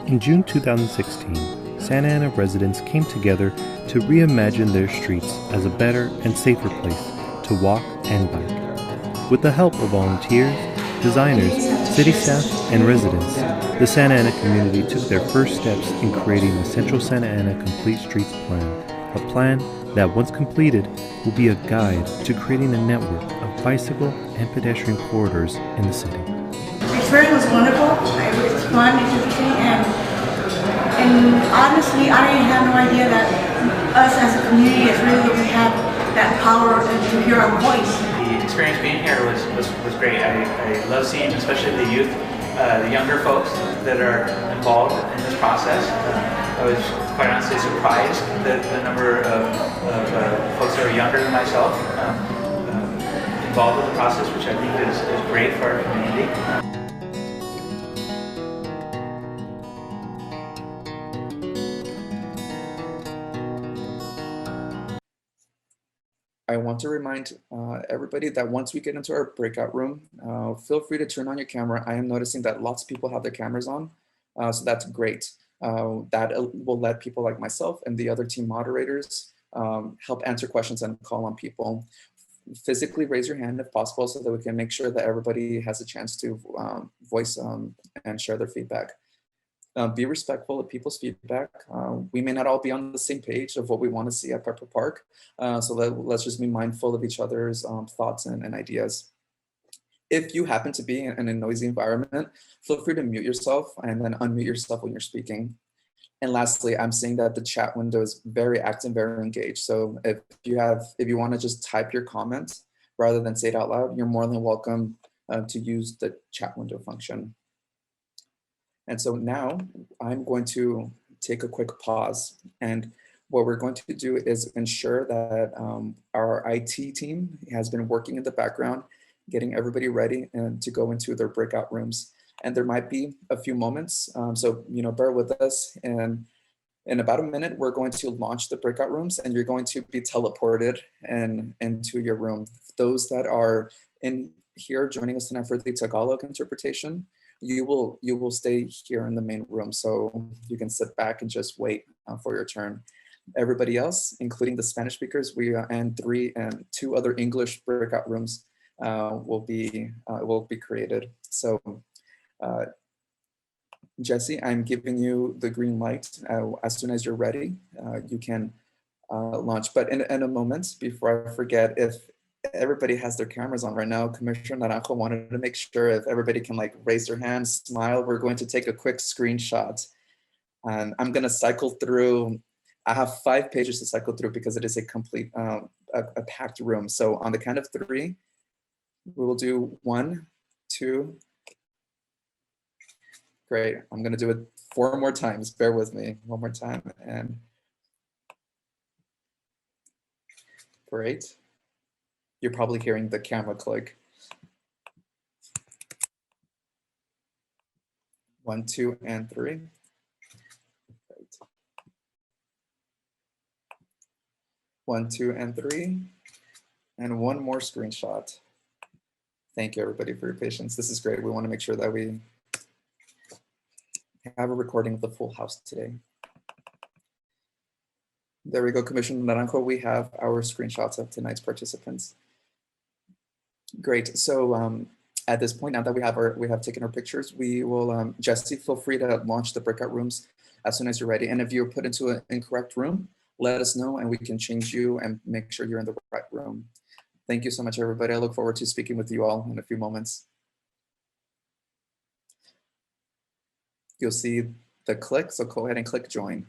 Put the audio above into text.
In June 2016, Santa Ana residents came together to reimagine their streets as a better and safer place to walk and bike. With the help of volunteers, designers, city staff, and residents, the Santa Ana community took their first steps in creating the Central Santa Ana Complete Streets Plan, a plan that, once completed, will be a guide to creating a network of bicycle and pedestrian corridors in the city. The experience was wonderful. It was fun, interesting, and honestly, I have no idea that us as a community is really we have that power to hear our voice. The experience being here was great. I love seeing, especially the youth, the younger folks that are involved in this process. I was quite honestly surprised that the number of folks that are younger than myself involved with the process, which I think is great for our community. I want to remind everybody that once we get into our breakout room, feel free to turn on your camera. I am noticing that lots of people have their cameras on, so that's great. That will let people like myself and the other team moderators help answer questions and call on people. Physically raise your hand if possible so that we can make sure that everybody has a chance to voice and share their feedback. Be respectful of people's feedback. We may not all be on the same page of what we want to see at Pepper Park, so let's just be mindful of each other's thoughts and ideas. If you happen to be in a noisy environment, feel free to mute yourself and then unmute yourself when you're speaking. And lastly, I'm seeing that the chat window is very active, very engaged. So if you want to just type your comment rather than say it out loud, you're more than welcome to use the chat window function. And so now I'm going to take a quick pause. And what we're going to do is ensure that our IT team has been working in the background, getting everybody ready and to go into their breakout rooms. And there might be a few moments, so bear with us. And in about a minute, we're going to launch the breakout rooms and you're going to be teleported into your room. Those that are in here joining us tonight for the Tagalog interpretation, you will stay here in the main room, so you can sit back and just wait for your turn. Everybody else, including the Spanish speakers, and two other English breakout rooms will be created. So, Jesse, I'm giving you the green light. As soon as you're ready, you can launch. But in a moment, before I forget, if everybody has their cameras on right now, Commissioner Naranjo wanted to make sure if everybody can raise their hands, smile. We're going to take a quick screenshot. And I'm going to cycle through. I have 5 pages to cycle through because it is a complete, a packed room. So on the count of 3, we will do 1, 2. Great. I'm going to do it 4 more times. Bear with me. 1 more time. And great. You're probably hearing the camera click. 1, 2, and 3. Great. 1, 2, and 3. And 1 more screenshot. Thank you, everybody, for your patience. This is great. We want to make sure that we have a recording of the full house today. There we go, Commissioner Naranjo. We have our screenshots of tonight's participants. Great. So at this point, now that we have taken our pictures, we will, Jesse, feel free to launch the breakout rooms as soon as you're ready. And if you're put into an incorrect room, let us know and we can change you and make sure you're in the right room. Thank you so much, everybody. I look forward to speaking with you all in a few moments. You'll see the click, so go ahead and click join.